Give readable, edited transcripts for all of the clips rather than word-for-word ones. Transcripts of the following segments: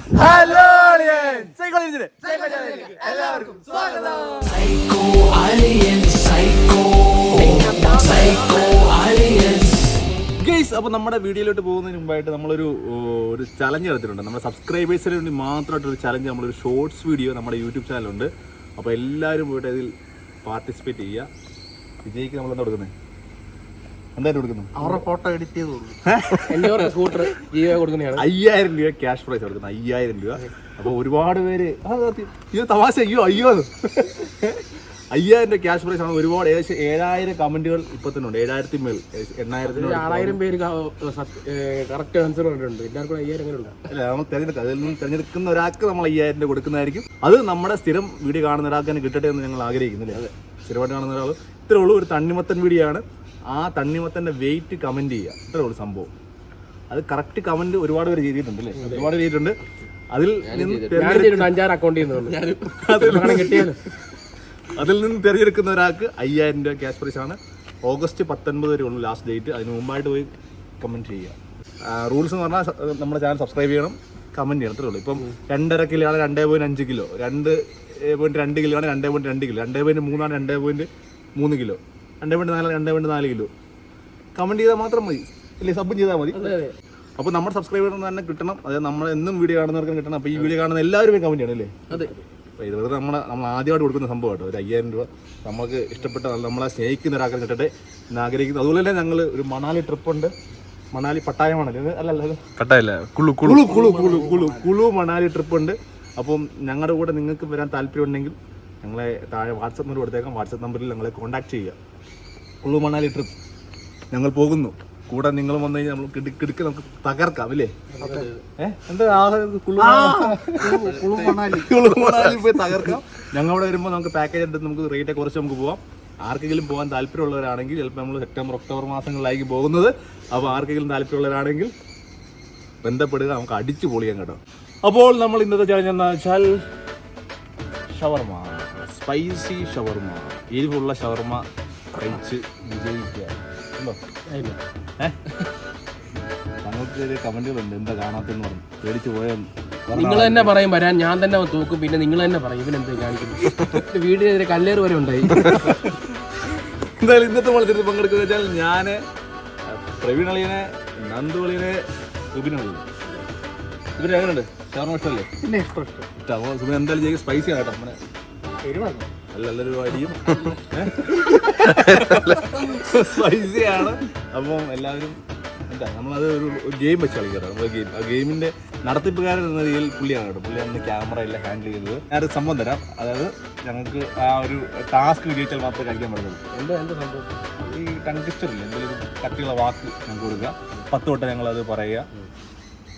Hello എല്ലാവർക്കും സ്വാഗതം. Guys, അപ്പോൾ നമ്മുടെ വീഡിയോയിലോട്ട് പോകുന്നതിന് മുമ്പായിട്ട് നമ്മളൊരു ചലഞ്ച് നടത്തിയിട്ടുണ്ട്. നമ്മുടെ സബ്സ്ക്രൈബേഴ്സിന് വേണ്ടി മാത്രമായിട്ടൊരു ചലഞ്ച്, നമ്മളൊരു ഷോർട്സ് വീഡിയോ നമ്മുടെ യൂട്യൂബ് ചാനലുണ്ട്. അപ്പോൾ എല്ലാവരും പോയിട്ട് അതിൽ പാർട്ടിസിപ്പേറ്റ് ചെയ്യുക. വിജയ്ക്ക് നമ്മളെന്താ കൊടുക്കുന്നത്? എന്തായാലും കൊടുക്കുന്നു, അവരുടെ ഫോട്ടോ എഡിറ്റ് ചെയ്ത് 5000 രൂപ ക്യാഷ് പ്രൈസ് കൊടുക്കുന്നത്. 5000 രൂപ. അപ്പോൾ ഒരുപാട് പേര് തമാശ 5000 രൂപ ക്യാഷ് പ്രൈസ് ആണ്. ഒരുപാട് ഏകദേശം 7000 കമന്റുകൾ ഇപ്പൊ തന്നെ ഉണ്ട്. 7000 മേൽ 8000 പേര് കറക്റ്റ് ആൻസർ ഉണ്ട്. എല്ലാവർക്കും 5000 അല്ല, നമ്മൾ തിരഞ്ഞെടുക്കുക. അതിൽ നിന്ന് തിരഞ്ഞെടുക്കുന്ന ഒരാൾക്ക് നമ്മൾ 5000 രൂപ കൊടുക്കുന്നതായിരിക്കും. അത് നമ്മുടെ സ്ഥിരം വീഡിയോ കാണുന്ന ഒരാൾക്ക് തന്നെ കിട്ടട്ടെ എന്ന് ഞങ്ങൾ ആഗ്രഹിക്കുന്നില്ലേ. അതെ, സ്ഥിരമായിട്ട് കാണുന്ന ഒരാൾ. ഇത്രേ ഉള്ളൂ, ഒരു തണ്ണിമത്തൻ വീഡിയോ ആണ്. ആ തണ്ണിമത്തൻ്റെ വെയിറ്റ് കമന്റ് ചെയ്യുക, ഇത്രേ ഉള്ളൂ സംഭവം. അത് കറക്റ്റ് കമന്റ് ഒരുപാട് പേര് ചെയ്തിട്ടുണ്ട് അല്ലേ, ഒരുപാട് ചെയ്തിട്ടുണ്ട്. അതിൽ നിന്ന് തിരഞ്ഞെടുക്കുന്ന ഒരാൾക്ക് 5000 രൂപ ക്യാഷ് പ്രൈസ് ആണ്. ഓഗസ്റ്റ് 19 വരെ ഉള്ളൂ ലാസ്റ്റ് ഡേറ്റ്. അതിന് മുമ്പായിട്ട് പോയി കമന്റ് ചെയ്യുക. റൂൾസ് എന്ന് പറഞ്ഞാൽ നമ്മുടെ ചാനൽ സബ്സ്ക്രൈബ് ചെയ്യണം, കമന്റ് ചെയ്യണം, അത്രേ ഉള്ളൂ. ഇപ്പം 2.5 കിലോ ആണ് 2.5 കിലോ, 2.2 കിലോ ആണ് 2.2 കിലോ, 2.3 ആണ് 2.3 കിലോ, 2.4 2.4 കിലോ. കമന്റ് ചെയ്താൽ മാത്രം മതി അല്ലേ, സബ് ചെയ്താൽ മതി. അപ്പോൾ നമ്മുടെ സബ്സ്ക്രൈബറിന് തന്നെ കിട്ടണം. അതായത് നമ്മൾ എന്നും വീഡിയോ കാണുന്നവർക്കും കിട്ടണം. അപ്പോൾ ഈ വീഡിയോ കാണുന്ന എല്ലാവരും കമന്റ് ചെയ്യണം അല്ലേ. അതെ, അപ്പോൾ ഇത് വെറുതെ നമ്മൾ ആദ്യമായിട്ട് കൊടുക്കുന്ന സംഭവം കേട്ടോ. ഒരു 5000 രൂപ നമുക്ക് ഇഷ്ടപ്പെട്ട, നമ്മളെ സ്നേഹിക്കുന്ന ഒരാൾക്ക് കിട്ടട്ടെ എന്ന് ആഗ്രഹിക്കുന്നു. അതുപോലെ തന്നെ ഞങ്ങൾ ഒരു മണാലി ട്രിപ്പുണ്ട്. മണാലി പട്ടായമാണല്ലോ, അല്ലല്ല പട്ടായല്ല, കുളു മണാലി ട്രിപ്പുണ്ട്. അപ്പം ഞങ്ങളുടെ കൂടെ നിങ്ങൾക്ക് വരാൻ താല്പര്യം ഉണ്ടെങ്കിൽ ഞങ്ങളെ താഴെ വാട്സപ്പ് നമ്പർ കൊടുത്തേക്കാം. വാട്സപ്പ് നമ്പറിൽ ഞങ്ങളെ കോൺടാക്ട് ചെയ്യുക. കുളു മണാലി ട്രിപ്പ് ഞങ്ങൾ പോകുന്നു. കൂടെ നിങ്ങളും വന്നു കഴിഞ്ഞാൽ നമ്മൾ കിടക്ക് നമുക്ക് തകർക്കാം അല്ലേ. എന്താ കുളു മണാലി പോയി തകർക്കാം. ഞങ്ങളവിടെ വരുമ്പോൾ നമുക്ക് പാക്കേജ് എടുത്ത് നമുക്ക് റേറ്റ് കുറച്ച് നമുക്ക് പോവാം. ആർക്കെങ്കിലും പോകാൻ താല്പര്യമുള്ളവരാണെങ്കിൽ, ചിലപ്പോൾ നമ്മൾ സെപ്റ്റംബർ ഒക്ടോബർ മാസങ്ങളിലായിരിക്കും പോകുന്നത്. അപ്പോൾ ആർക്കെങ്കിലും താല്പര്യമുള്ളവരാണെങ്കിൽ ബന്ധപ്പെടുക, നമുക്ക് അടിച്ചു പൊളിയാൻ കേട്ടോ. അപ്പോൾ നമ്മൾ ഇന്നത്തെ ചലഞ്ച് എന്താ വെച്ചാൽ ഷവർമ, സ്പൈസി ഷവർമ, എരിവുള്ള ഷവർമ കഴിച്ച് വിജയിക്കുക. ഉണ്ടോ? ഞങ്ങൾക്ക് കമന്റുകളുണ്ട്, എന്താ കാണാത്തെന്ന് പറഞ്ഞു പേടിച്ച് പോയെന്ന്. നിങ്ങൾ തന്നെ പറയും വരാൻ, ഞാൻ തന്നെ തൂക്കും. പിന്നെ നിങ്ങൾ തന്നെ പറയും ഇവനെന്ത് കാണിക്കുന്നു. വീടിനെതിരെ കല്ലേറ് വരെ ഉണ്ടായി. എന്തായാലും ഇന്നത്തെ മത്സരത്തിൽ പങ്കെടുക്കുക വെച്ചാൽ ഞാൻ, പ്രവീൺ അളിയനെ, നന്ദു അളിയനെ, സുബിൻ അളിയനെ. ഇവര് എങ്ങനെയുണ്ട്? ഷവർമ ഇഷ്ടമല്ലേ? പിന്നെ ഇഷ്ടം. സുബിൻ എന്തായാലും ചെയ്യും, സ്പൈസി ആണ് കേട്ടോ. അങ്ങനെ നല്ലൊരു അടിയും സ്പൈസിയാണ്. അപ്പം എല്ലാവരും എന്താ, നമ്മളത് ഒരു ഗെയിം വെച്ച് കളിക്കട്ടോ. നമ്മൾ ഗെയിം, ആ ഗെയിമിൻ്റെ നടത്തിപ്പുകാരൻ എന്ന രീതിയിൽ പുള്ളിയാണ് കേട്ടോ. പുള്ളിയാണ് ക്യാമറ എല്ലാം ഹാൻഡിൽ ചെയ്തത്. ഞാനൊരു സംഭവം തരാം. അതായത് ഞങ്ങൾക്ക് ആ ഒരു ടാസ്ക് വിജയിച്ചാൽ മാത്രമേ കഴിക്കാൻ പറ്റുള്ളൂ. എന്താ സംഭവം? ഈ ടങ്ക്സ്റ്ററില്ല, എന്തെങ്കിലും ഒരു കട്ടിയുള്ള വാക്ക് ഞങ്ങൾക്ക് കൊടുക്കുക. 10 വട്ടം ഞങ്ങളത് പറയുക.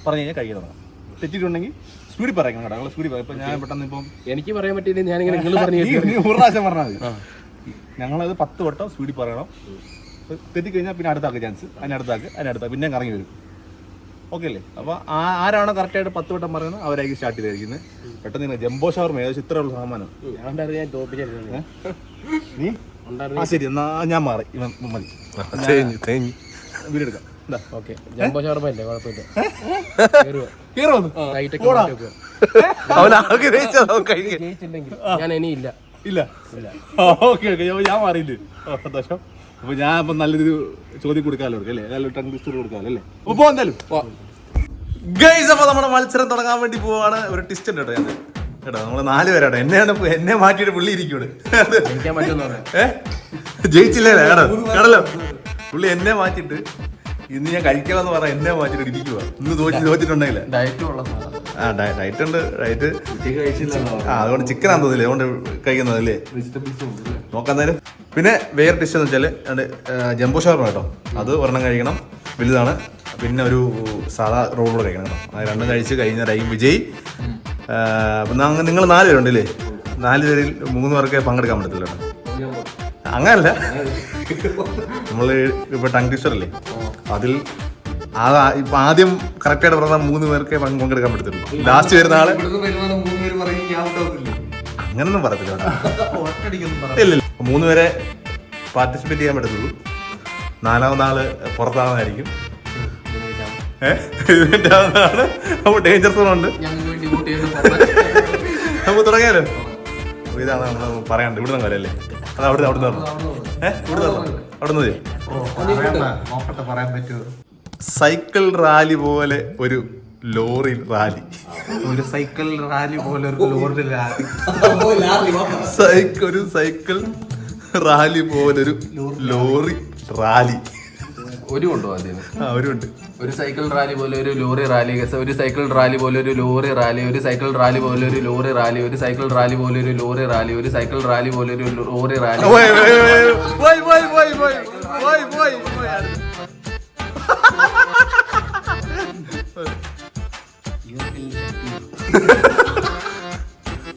പറഞ്ഞു കഴിഞ്ഞാൽ കഴിക്കാൻ തുടങ്ങാം. തെറ്റിയിട്ടുണ്ടെങ്കിൽ സ്പീഡിൽ പറയാം കേട്ടോ. ഞങ്ങൾ സ്പീഡിൽ പറയാം. ഇപ്പം ഞാൻ പെട്ടെന്ന് ഇപ്പം എനിക്ക് പറയാൻ പറ്റില്ല, ഞാനിങ്ങനെ നിങ്ങൾ പറഞ്ഞു ഒരു പ്രാവശ്യം പറഞ്ഞാൽ മതി. ഞങ്ങളത് 10 വട്ടം സ്പീഡിൽ പറയണം. തെറ്റിക്കഴിഞ്ഞാൽ പിന്നെ അടുത്താക്ക് ചാൻസ്, അതിനടുത്താക്ക് പിന്നെ കറങ്ങി വരും. ഓക്കെ അല്ലേ? അപ്പോൾ ആരാണോ കറക്റ്റായിട്ട് 10 വട്ടം പറയുന്നത് അവരായിരിക്കും സ്റ്റാർട്ട് ചെയ്തിരിക്കുന്നത്. പെട്ടെന്ന് ജംബോ ഷവർമ ഏകദേശം ഇത്ര ഉള്ള സാമാനം നീ ആ ശരി, എന്നാ ഞാൻ മാറി, ഇവൻ മതി, വീടെടുക്കാം. ജംബോ ഷവർമ അല്ലേ, കുഴപ്പമില്ല. ഞാൻ ഇനിയില്ല. ഇല്ല, ഓക്കെ ഓക്കെ, ഞാൻ മാറിയില്ലേ? സന്തോഷം. അപ്പൊ ഞാൻ ഇപ്പൊ നല്ലൊരു ചോദ്യം കൊടുക്കാമല്ലോ അല്ലേ, നല്ലൊരു ടങ് ട്വിസ്റ്റർ കൊടുക്കാമല്ലോ അല്ലേ. അപ്പൊ എന്തായാലും ഗൈസ്, അപ്പൊ നമ്മുടെ മത്സരം തുടങ്ങാൻ വേണ്ടി പോവാണ്. ഒരു ട്വിസ്റ്റ് ഉണ്ട് കേട്ടോ. കേട്ടോ, നമ്മള് 4 പേരാട്ടോ. എന്നെ മാറ്റിയിട്ട് പുള്ളി ഇരിക്കൂടെ, ജയിച്ചില്ലേ കേടല്ലോ. പുള്ളി എന്നെ മാറ്റിട്ട് ഇന്ന് ഞാൻ കഴിക്കാമെന്ന് പറഞ്ഞാൽ എന്നെ മാറ്റിട്ട് ഇരിക്കുക. ഇന്ന് തോറ്റിട്ടുണ്ടെങ്കിലേ ഡയറ്റ് ഉണ്ട്, ഡയറ്റ്. അതുകൊണ്ട് ചിക്കൻ ആണെന്ന് തോന്നില്ലേ, അതുകൊണ്ട് കഴിക്കുന്നത് അല്ലേ. നോക്കാൻ നേരം പിന്നെ വേറെ ഡിഷ് എന്ന് വെച്ചാൽ ജംബോ ഷവർമ കേട്ടോ. അത് ഒരെണ്ണം കഴിക്കണം, വലുതാണ്. പിന്നെ ഒരു സാധാ റോളോട് കഴിക്കണം കേട്ടോ. അത് രണ്ടും കഴിച്ച് കഴിഞ്ഞാലായിരിക്കും വിജയ്. നിങ്ങൾ 4 പേരുണ്ടല്ലേ. 4 പേരിൽ 3 പേർക്ക് പങ്കെടുക്കാൻ പറ്റത്തില്ല കേട്ടോ. അങ്ങനല്ല, നമ്മൾ ഇപ്പൊ ടങ് ട്വിസ്റ്റർ അല്ലേ, അതിൽ ഇപ്പൊ ആദ്യം കറക്റ്റായിട്ട് പറഞ്ഞാൽ 3 പേർക്ക് പങ്കെടുക്കാൻ പറ്റത്തുള്ളൂ. ലാസ്റ്റ് വരുന്ന ആള് അങ്ങനൊന്നും പറയത്തില്ല. ഇല്ല, 3 പേരെ പാർട്ടിസിപ്പേറ്റ് ചെയ്യാൻ പറ്റത്തുള്ളൂ. 4ാമത് ആള് പുറത്താവുന്നതായിരിക്കും. അപ്പോൾ ഡേഞ്ചർ സോൺ ഉണ്ട്. നമുക്ക് തുടങ്ങിയാലോ? ഇതാണ് നമ്മൾ പറയാണ്ട്. ഇവിടെ നിന്ന് വരല്ലേ? അത് അവിടെ നിന്ന് അവിടെ നിന്ന് നോക്കട്ടെ പറയാൻ പറ്റുമോ. സൈക്കിൾ റാലി പോലെ ഒരു ലോറി റാലി. ഒരു സൈക്കിൾ റാലി പോലെ ഒരു ലോറി റാലി. ഒരു സൈക്കിൾ റാലി പോലൊരു ലോറി റാലി. ഒരു കൊണ്ടോ ആദ്യം? ഒരു ഉണ്ട്. ഒരു സൈക്കിൾ റാലി പോലെ ഒരു ലോറി റാലി, ഒരു സൈക്കിൾ റാലി പോലെ ഒരു ലോറി റാലി, ഒരു സൈക്കിൾ റാലി പോലെ ഒരു ലോറി റാലി, ഒരു സൈക്കിൾ റാലി പോലെ ഒരു ലോറി റാലി, ഒരു സൈക്കിൾ റാലി പോലെ ഒരു ലോറി റാലി.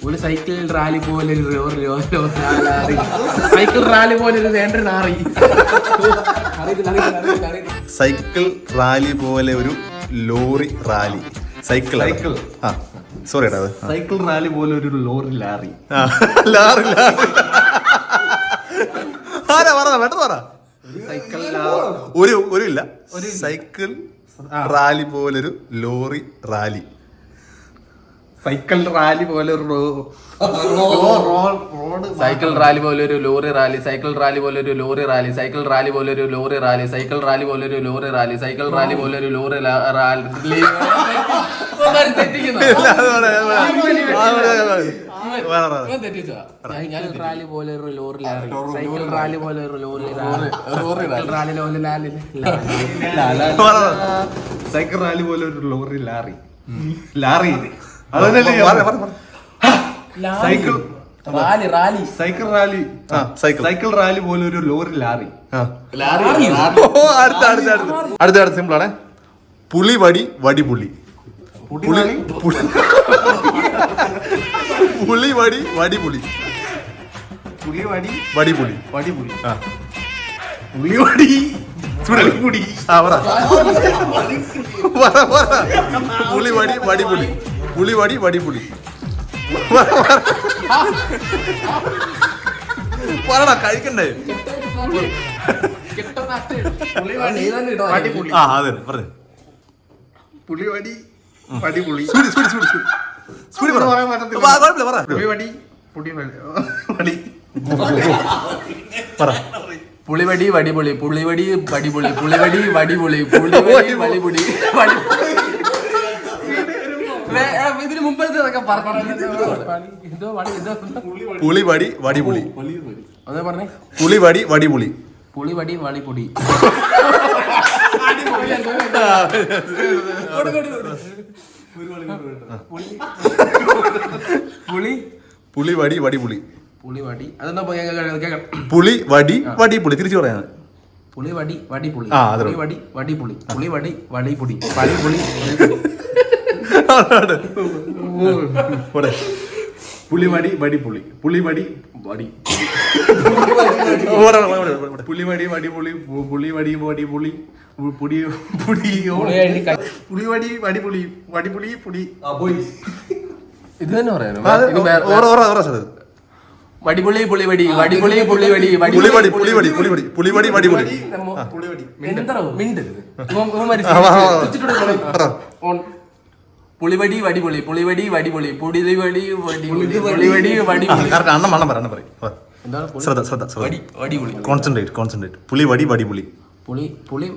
ഒരു സൈക്കിൾ റാലി പോലെ ഒരു സൈക്കിൾ റാലി പോലെ ഒരു വേണ്ട നാറി. സൈക്കിൾ റാലി പോലെ ഒരു ലോറി റാലി. സൈക്കിൾ ആ സോറി ഏട്ടാ. സൈക്കിൾ റാലി പോലെ ഒരു ലോറി ലാറി. ലാറി ലാറി ആരാ പറഞ്ഞ പെട്ടെന്ന് പറ. സൈക്കിൾ ഒരു ഇല്ല. സൈക്കിൾ റാലി പോലൊരു ലോറി റാലി. സൈക്കിൾ റാലി പോലെ ഒരു സൈക്കിൾ റാലി പോലെ ഒരു ലോറി റാലി, സൈക്കിൾ റാലി പോലെ ഒരു ലോറി റാലി, സൈക്കിൾ റാലി പോലെ ഒരു ലോറി റാലി, സൈക്കിൾ റാലി പോലെ ഒരു ലോറി റാലി, സൈക്കിൾ റാലി പോലെ ഒരു ലോറി റാലി. റാലി പോലെ ഒരു ലോറി ലാറി, സൈക്കിൾ റാലി പോലെ ഒരു ലോറി റാലി, സൈക്കിൾ റാലി പോലെ ഒരു ലോറി ലാറി. ലാറി അതല്ലേ cycle rally. Cycle rally. Cycle rally പോലെ ഒരു ലോറി ലാറി. അടുത്ത സിമ്പിൾ ആണ്. പുളി വടി വടി പുളി. പുളി വടി വടി പുളി. പുളി വടി വടി പുളി. വടി പുളി. പുളി വടി പുളി. പുളി വടി വടി പുളി. പുളി വടി വടി പുളി. പറടാ കഴിക്കണ്ടേ? ആ അതെ പറഞ്ഞു. പുളി വടി വടി പുളി. പുളി വടി പുളി വടി പറ. പുളിവടി വടിപുളി, പുളിവടി വടിപുളി, പുളിവടി വടിപുളി, പുളിവടി വടിപുളി. ഇതിന് മുമ്പത്തെ പുളി വടി വടി പുളി. അതേ പറഞ്ഞേ. പുളി വടി വടി പുളി. പുളിവടി വടിപുടി. പുളി വടി വടി പുളി. പുളി വടി അതെന്താ പുളി വടി വടി പുളി. തിരിച്ചു പറയാൻ. പുളി വടി വടിപുളി. പുളി വടി വടിപുളി. പുളി വടി വടിപുടി. പളിപുളി. പുളി വടി വടി പുളി. പുളി വടി വടി. പുളി വടി വടി പുളി. പുളി വടി വടി പുളി. പുടി പുടി. പുളി വടി വടി പുളി. വടിപുളി പുടി. ഇത് തന്നെ പറയാനോ? വടിപുളി പുളിവടി വടിപുളി പുളിവടി പുളിവടി പുളിവടി പുളിവടി പുളിവടി വടിപുളി. പുളിവടി വടിപുളി പുളിവടി വടിപുളി പുളിവടി പുളിവടി വടിപുളി. അണ്ണം മണ്ണം പറ പറയും. ശ്രദ്ധ ശ്രദ്ധ വടിപുളി. കോൺസെൻട്രേറ്റ്. പുളി വടി വടിപുളി. പുളി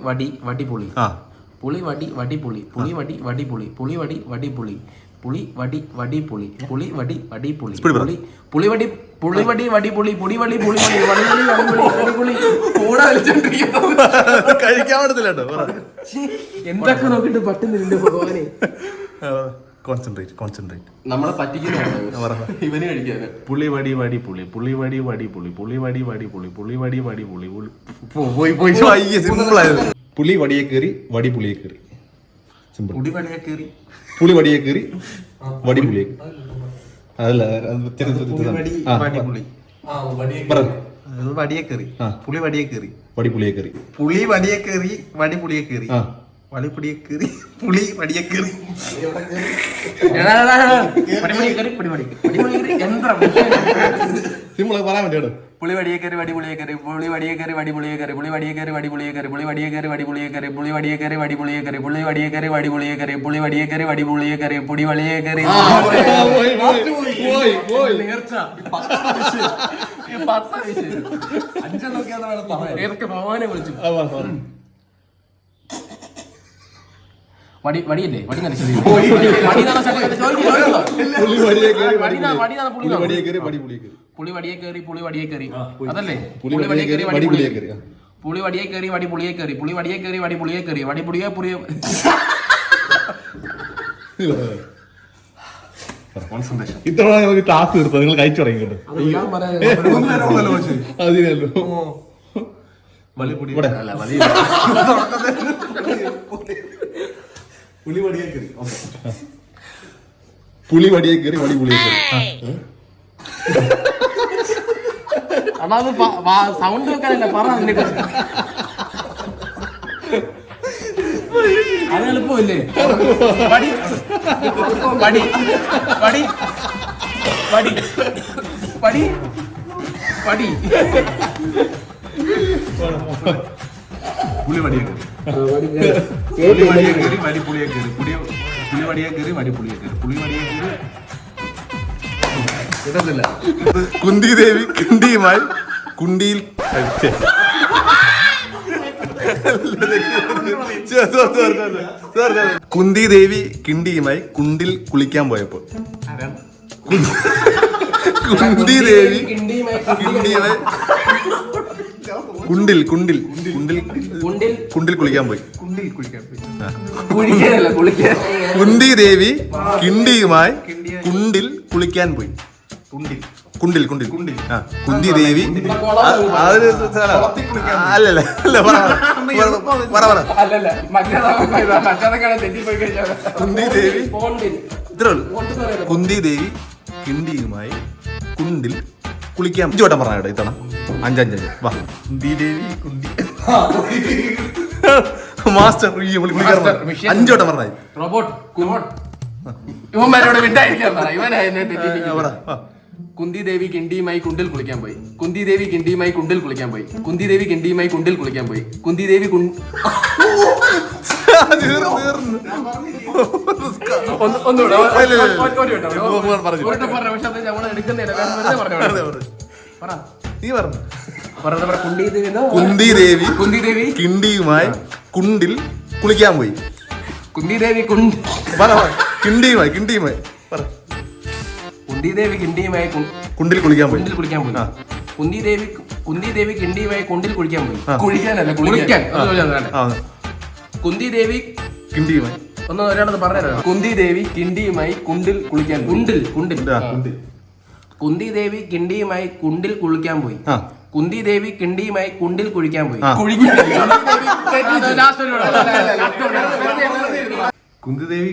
വടി വടിപുളി. പുളി വടി വടിപുളി. പുളി വടി വടിപുളി. പുളി വടി വടിപുളി. പുളി വടി വടിപുളി. പുളി വടി വടിപുളി. പുളിവടി പുളിവടി വടിപുളി. പുളി വടി പുളിവടി വടിപുളി വടിപുളി. കൂടെ കഴിക്കാൻ പറ്റത്തില്ല. എന്തൊക്കെ നോക്കിട്ട് പറ്റുന്നില്ല ഭഗവാനെ. കോൺസെൻട്രേറ്റ്. നമ്മളെ പറ്റിക്കുന്നു ഇവന് കഴിക്കാന്. പുളി വടി വടി പുളി. പുളി വടി വടി പുളി. പുളി വടി വടി പുളി. പുളി വടി വടി പുളി. പോയി സിമ്പിൾ ആയത്. പുളി വടിയെ കയറി വടി പുളിയെ കയറി. സിമ്പിൾ. പുളി വടിയെ കയറി പുളി വടിയെ കയറി വടി പുളിയെ. അതല്ല വടിയെ കയറി. പുളി വടിയെ കയറി വടി പുളിയെ കയറി. പുളി വടിയെ കയറി വടി പുളിയെ കയറി. വളിപ്പുടിയെ കയറി പുളി വടിയെ കയറി. യന്ത്രം സിമ്പിൾ പറയാൻ വേണ്ടിയാണ്. പുളി വടിയെ കയറി വടി പുളിയെ കയറി പുളി വടിയെ കയറി വടി പുളിയെ കയറി പുളി വടിയെ കയറി വടി പുളിയെ കയറി പുളി വടിയെ കയറി വടി പുളിയെ കയറി പുളി വടിയെ കയറി വടി പുളിയെ കയറി പുളി വടിയെ കയറി വടി പുളിയെ കയറി പുളി വടിയെ കയറി വടി പുളിയെ കയറി പുടി വളിയെ കയറി വടിയല്ലേ വടി പുളി വടിയെ കയറി പുളി വടിയെ കയറി അതല്ലേ പുളി വടിയെ കയറി വടി പുളിയെ കയറി പുളി വടിയെ കയറി വടി പുളിയെ കയറി പുളി വടിയെ കയറി വടി പുളിയെ കയറി വടി പുളിയെ പുളിയെ ഇത്തവണ നമുക്ക് ടാസ്ക് തീർത്തോ, നിങ്ങൾ കഴിച്ചു തുടങ്ങിക്കോട്ടെ. അതിനല്ലോ പുളി വടിയെ കയറി വടി പുളിയെ കയറി. അതായത് സൗണ്ട് വെക്കാനല്ല പറ. അത് എളുപ്പമില്ലേ? വടി വടി വടി വടി വടി വടി പുളി വടിയെ കയറി വടി പുളിയെ കയറി പുളി വടിയെ കയറി വടി പുളിയെ കയറി പുളി വടിയെ കയറി ഇതല്ല. കുന്തി ദേവി കിണ്ടിയുമായി കുണ്ടിയിൽ കുന്തി ദേവി കിണ്ടിയുമായി കുണ്ടിൽ കുളിക്കാൻ പോയപ്പോൾ കുന്തി ദേവി കിണ്ടിയുമായി കുണ്ടിൽ കുണ്ടിൽ കുണ്ടിൽ കുണ്ടിൽ കുളിക്കാൻ പോയി. കുന്തി ദേവി കിണ്ടിയുമായി കുണ്ടിൽ കുളിക്കാൻ പോയി. കുണ്ടിൽ കുണ്ടിൽ ആ കുന്തി ദേവി അല്ലല്ല കുന്തി ദേവി ഇത്രേ ഉള്ളൂ. കുന്തി ദേവി കിണ്ടിയുമായി കുണ്ടിൽ കുളിക്കാൻ ചോട്ടം പറഞ്ഞ ഇത്തവണ 5 വാ. കുന്തി ദേവി കുണ്ടി മാസ്റ്റർ 5 വട്ടം പറഞ്ഞായി. ഇവന്മാരോട് വിട്ടായിരിക്കാം. കുന്തി ദേവി കിണ്ടിയുമായി കുണ്ടിൽ കുളിക്കാൻ പോയി. കുന്തി ദേവി കിണ്ടിയുമായി കുണ്ടിൽ കുളിക്കാൻ പോയി. കുന്തി ദേവി കിണ്ടിയുമായി കുണ്ടിൽ കുളിക്കാൻ പോയി. കുന്തി ദേവി കുന്തി ദേവി കിണ്ടിയുമായി കുണ്ടിൽ കുളിക്കാൻ പോയി. കുന്തി ദേവി കിണ്ടിയുമായി കിണ്ടിയുമായി കുന്തി ദേവി കിണ്ടിയുമായി കുണ്ടിൽ കുളിക്കാൻ പോയി. കുന്തി ദേവി കിണ്ടിയുമായി കുണ്ടിൽ കുളിക്കാൻ പോയി. കുളിക്കാനല്ല കുളിക്കാൻ. കുന്തി ദേവി കിണ്ടിയുമായി ഒന്ന് ഒരാളത് പറഞ്ഞോ. കുന്തി ദേവി കിണ്ടിയുമായി കുണ്ടിൽ കുളിക്കാൻ കുണ്ടിൽ കുണ്ടിൽ കുന്തി ദേവി കിണ്ടിയുമായി കുണ്ടിൽ കുളിക്കാൻ പോയി. കുന്തി ദേവി കിണ്ടിയുമായി കുണ്ടിൽ കുളിക്കാൻ പോയി. കുന്തി ദേവി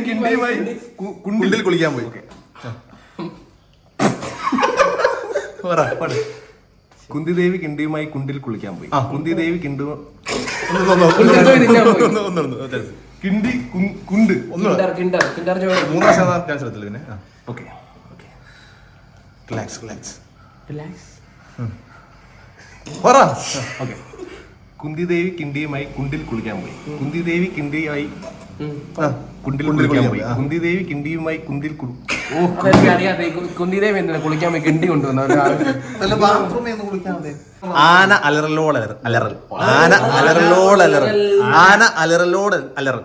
കിണ്ടിയുമായി കുണ്ടിൽ കുളിക്കാൻ പോയി. കുന്തി ദേവി കിണ്ടിയുമായി കുണ്ടിൽ കുളിക്കാൻ പോയി. കുന്തി ദേവി കിണ്ടി കുണ്ട് 3 ചാൻസ് എടുത്തില്ല. പിന്നെ ഓക്കെ റിലാക്സ് ഓക്കെ. കുന്തി ദേവി കിണ്ടിയുമായി കുണ്ടിൽ കുളിക്കാൻ പോയി. കുന്തി ദേവി കിണ്ടിയുമായി കുണ്ടിൽ കുളിക്കാൻ പോയി. കുന്തി ദേവി കിണ്ടിയുമായി കുണ്ടിൽ അറിയാതെ കുന്തി ദേവി എന്തിനാ കുളിക്കാൻ പോയി കിണ്ടി കൊണ്ടുവന്ന ആന അലറലോട് അലറൽ ആന അലറലോട് അലറൽ ആന അലറലോട് അലറൽ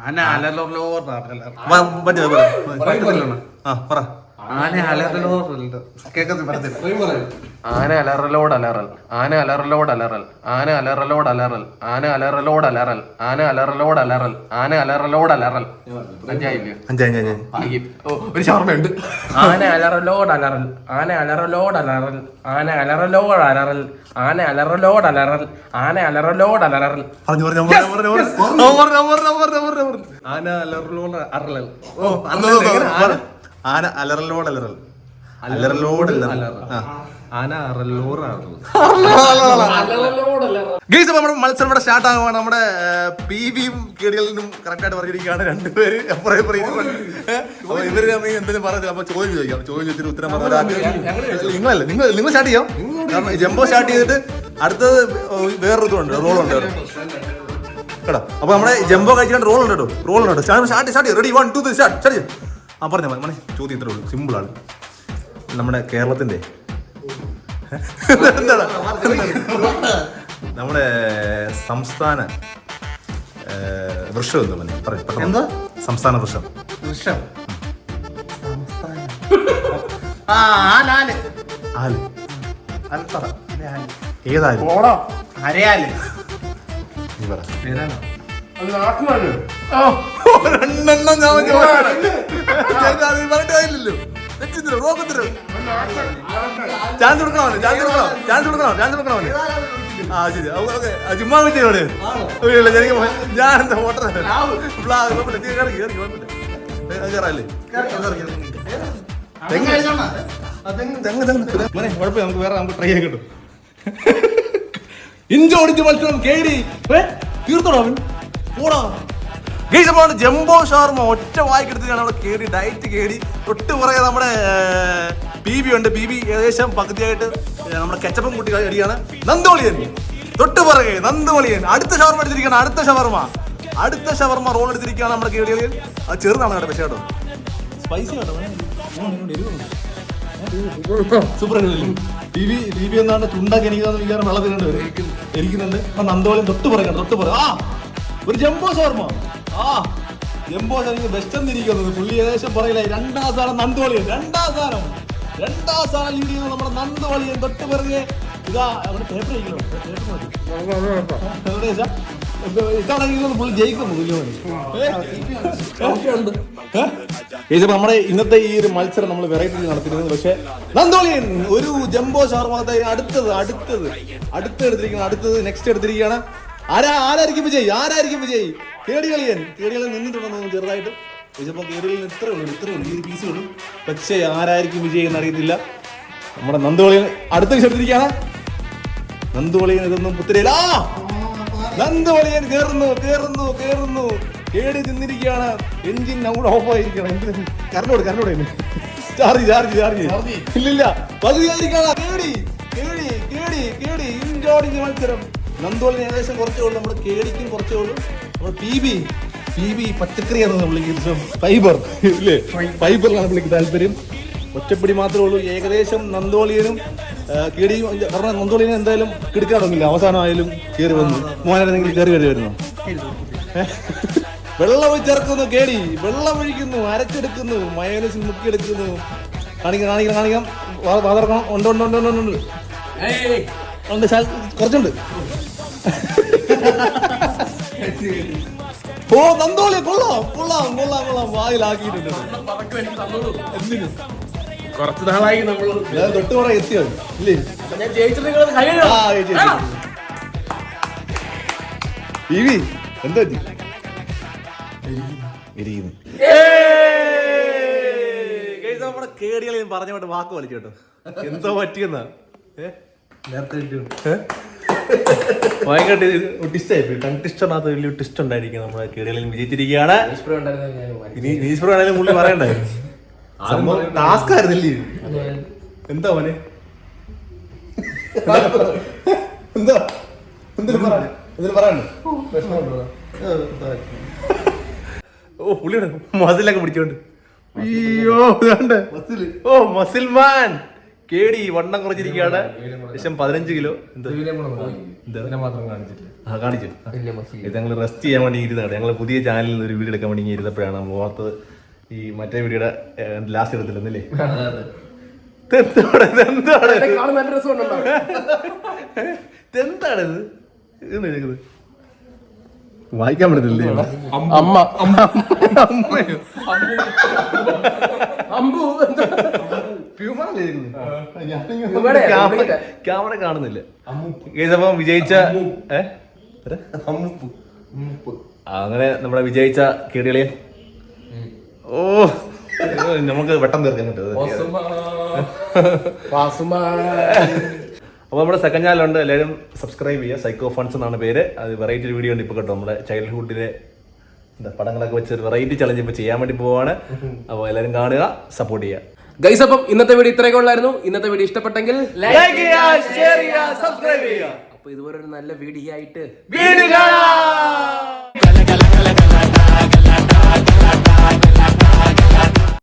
ആന അലറലോട് പറ. ആന അലറലോട് അലറൽ ആന അലറലോട് അലറൽ ആന അലറലോട് അലറൽ ആന അലറലോട് അലറൽ ആന അലറലോട് അലറൽ ആന അലറലോട് അലറൽ. 5 ഒരു ഷവർമ്മയുണ്ട്. ആന അലറലോട് അലറൽ ആന അലറലോട് അലറൽ ആന അലറലോട് അലറൽ ആന അലറലോട് അലറൽ ആന അലറലോട് അലറൽ. ആന അലറലോട് അറലൽ ആന അലറലോട് അലറൽ അലറലോട് അലറൽ ഗൈസ്, അപ്പൊ നമ്മുടെ മത്സരം ഇവിടെ സ്റ്റാർട്ട് ആകുവാണ്. നമ്മുടെ PBയും KDLനും കറക്റ്റ് ആയിട്ട് പറഞ്ഞിരിക്കുകയാണ്. രണ്ടുപേര് അപ്പുറം അപ്പൊ ഇവര് എന്തെങ്കിലും പറഞ്ഞത് അപ്പൊ ചോദ്യം ചോദിക്കാം. ചോദ്യം ചോദിച്ചിട്ട് ഉത്തരം പറഞ്ഞ ഒരാൾക്ക് നിങ്ങളല്ലേ നിങ്ങൾ സ്റ്റാർട്ട് ചെയ്യാം. കാരണം ജംബോ സ്റ്റാർട്ട് ചെയ്തിട്ട് അടുത്തത് വേറൊരു ഇതുണ്ട്, റോളുണ്ട് കേട്ടോ. അപ്പൊ നമ്മുടെ ജംബോ കഴിച്ചിട്ട് റോൾ ഉണ്ട് കേട്ടോ. റോൾ ഉണ്ട് കേട്ടോ. Start ready 1 2 3 start. ആ പറഞ്ഞ മനെ ചോദ്യം ഇത്രേ ഉള്ളൂ, സിമ്പിൾ ആണ്. നമ്മുടെ കേരളത്തിന്റെ എന്താണ് നമ്മുടെ സംസ്ഥാന വൃക്ഷം എന്താ സംസ്ഥാന വൃക്ഷം? ഏതായാലും രണ്ടെണ്ണം പറഞ്ഞിട്ടില്ലല്ലോ. ചാൻസ് കൊടുക്കണോ? ആ ശരി, ഓക്കെ. ചുമ്മാ പറ്റിയോടെ ഞാൻ എന്താ ഫോട്ടോ കയറാല്ലേ? കുഴപ്പമില്ല, നമുക്ക് വേറെ നമുക്ക് ട്രൈ ചെയ്യാൻ കിട്ടും. ഇഞ്ചോടിച്ച് മത്സരം കേടി തീർത്തോടാ അവൻ പോടാ. ജംബോ ഷവർമ ഒറ്റ വായിക്കെടുത്തിട്ടാണ് അവിടെ കേടി, ഡയറ്റ് കേടി. തൊട്ട് പുറകെ നമ്മുടെ PB ഉണ്ട്. PB ഏകദേശം പകുതിയായിട്ട് നമ്മുടെ കെച്ചപ്പും കൂട്ടി അടിയാണ്. നന്ദോളിയൻ തൊട്ട് പുറകെ നന്ദോളിയൻ. അടുത്ത ഷവർമ എടുത്തിരിക്കുകയാണ്. അടുത്ത ഷവർമ റോൾ എടുത്തിരിക്കുകയാണ് നമ്മുടെ കേടിയൻ. അത് ചെറുതാണ് കേട്ടോ, പക്ഷേ കേട്ടോ സ്പൈസി കേട്ടോ, സൂപ്പർ. PB എന്നാണ് ചുണ്ടാക്കി എനിക്ക് വെള്ളത്തിനുണ്ട് ഇരിക്കുന്നുണ്ട്. അപ്പൊ നന്ദോളിയൻ തൊട്ട് പുറകെ ഒരു ജംബോ ഷവർമ. ജംബോ ഷവർമ ബെസ്റ്റ് എന്നിരിക്കുന്നത് പുള്ളി ഏകദേശം പറയില്ല. രണ്ടാം സ്ഥാനം നന്ദോളിയൻ. രണ്ടാം സ്ഥാനം ലീഡ് ചെയ്യുന്നത് നമ്മുടെ നന്ദോളിയൻ. തൊട്ട് പിറകെ ഇതാ അവിടെ പേപ്പർ ഇതാണെങ്കിൽ പുള്ളി ജയിക്കുന്നു. നമ്മുടെ ഇന്നത്തെ ഈ ഒരു മത്സരം നമ്മൾ വെറൈറ്റി നടത്തിയിരുന്നത്. പക്ഷെ നന്ദോളിയൻ ഒരു ജംബോ ഷവർമ അടുത്തത് നെക്സ്റ്റ് എടുത്തിരിക്കുകയാണ്. ആരായിരിക്കും വിജയ്? കേടികളിയൻ നിന്നിട്ടുണ്ടെന്ന് ചെറുതായിട്ട് ചോദിച്ചപ്പോൾ കേടികളിയൻ ഇത്രേ ഉള്ളൂ ഈ ഒരു പീസേ ഉള്ളൂ. പക്ഷേ ആരായിരിക്കും വിജയ് എന്ന് അറിയത്തില്ല. നമ്മുടെ നന്ദോളിയൻ അടുത്ത വിഷയം എടുത്തിരിക്കുകയാണ്. നന്ദോളിയൻ ഇതൊന്നും പുത്തിരയില്ല. നന്ദോളിയൻ കേറുന്നു. കേടി തിന്നിരിക്കുകയാണ്. എഞ്ചിൻ ഔട്ട് ഓഫ് ആയിരിക്കണം. കറണ്ടോട് ചാർജ് ഇല്ലില്ല പകുതിയായിരിക്കണം. കേടി ഇഞ്ചോടിഞ്ച് മത്സരം. നന്ദോളിന് ഏകദേശം കുറച്ചേ ഉള്ളൂ. നമ്മുടെ കേടിക്കും കുറച്ചേ ഉള്ളൂ. നമ്മുടെ PB പച്ചക്കറിയാണെന്ന് വിളിക്കുന്നത്. ഫൈബർ ഇല്ലേ? ഫൈബറിലാണ് വിളിക്ക് താല്പര്യം. ഒറ്റപ്പിടി മാത്രമേ ഉള്ളൂ. ഏകദേശം നന്ദോളിയനും കേടിയും കാരണം നന്ദോളിയനും എന്തായാലും കിടക്കാറൊന്നുമില്ല. അവസാനമായാലും കയറി വന്നു. മോനെന്തെങ്കിലും കയറി വരുന്നു. വെള്ളം ചേർക്കുന്നു. കേടി വെള്ളം ഒഴിക്കുന്നു, അരച്ചെടുക്കുന്നു, മയോനൈസിൽ മുക്കിയെടുക്കുന്നു. കാണിക്കാം. വാതർക്കണം. ഉണ്ട് കുറച്ചുണ്ട്. ഓ നന്ദോളി കൊള്ളാം. വായിലാക്കിയിട്ടുണ്ട്. എന്തിനു കുറച്ച് നാളായി നമ്മൾ തൊട്ടുകൂടെ എത്തിയോ ഇല്ലേ? എന്താ നമ്മുടെ കേടികളെ പറഞ്ഞോട്ട് വാക്ക് വലിച്ചു കേട്ടോ. എന്തോ പറ്റിയെന്നാ ഭയങ്കര ടിസ്റ്റായിപ്പോയി. ടങ് ടിസ്റ്ററിനകത്ത് വലിയ ടിസ്റ്റ് ഉണ്ടായിരിക്കും. നമ്മുടെ കേടികളിൽ വിജയിച്ചിരിക്കുകയാണ്. നീസ്പ്രോ പുള്ളി പറയണ്ടായിരുന്നു. ടാസ്ക് ആയിരുന്നില്ലേ? എന്താ മോനെ പറയാനുണ്ട്? ഓ പുള്ളിയുടെ മസിലൊക്കെ പിടിച്ചോണ്ട് അയ്യോ മസിൽമാൻ കേടി വണ്ണം കുറച്ചിരിക്കുകയാണ്. ഏകദേശം 15 കിലോ. കാണിച്ചു. ഇത് ഞങ്ങൾ റെസ്റ്റ് ചെയ്യാൻ വേണ്ടി ഇരുന്നാണ്. ഞങ്ങൾ പുതിയ ചാനലിൽ ഒരു വീഡിയോ എടുക്കാൻ വേണ്ടി ഇരുന്നപ്പോഴാണ് നമ്മൾ ഓർത്തത് ഈ മറ്റേ വീഡിയോയുടെ ലാസ്റ്റ് എടുത്തില്ലെന്നല്ലേ? എന്താണിത്? വായിക്കാൻ പറ്റത്തില്ലേ? ക്യാമറ കാണുന്നില്ല. അപ്പം വിജയിച്ച അങ്ങനെ നമ്മുടെ വിജയിച്ച കേടികളെ നമുക്ക് വെട്ടം തീർക്കാൻ പറ്റും. അപ്പോൾ നമ്മുടെ സെക്കൻഡ് ചാനലുണ്ട്, എല്ലാവരും സബ്സ്ക്രൈബ് ചെയ്യുക. സൈക്കോ ഫണ്ട്സ് എന്നാണ് പേര്. അത് വെറൈറ്റി ഒരു വീഡിയോ ഉണ്ട് ഇപ്പോൾ കേട്ടോ. നമ്മുടെ ചൈൽഡ്ഹുഡിലെ പടങ്ങളൊക്കെ വെച്ച് ഒരു വെറൈറ്റി ചലഞ്ച് ഇപ്പോൾ ചെയ്യാൻ വേണ്ടി പോവാണ്. അപ്പോൾ എല്ലാവരും കാണുക, സപ്പോർട്ട് ചെയ്യുക. ഗൈസ്, അപ്പം ഇന്നത്തെ വീഡിയോ ഇത്രയൊക്കെ ഉള്ളായിരുന്നു. ഇന്നത്തെ വീഡിയോ ഇഷ്ടപ്പെട്ടെങ്കിൽ ലൈക്ക് ചെയ്യുക, ഷെയർ ചെയ്യുക, സബ്സ്ക്രൈബ് ചെയ്യുക. അപ്പൊ ഇതുപോലെ ഒരു നല്ല വീഡിയോ ആയിട്ട് വീണ്ടും കാണാം.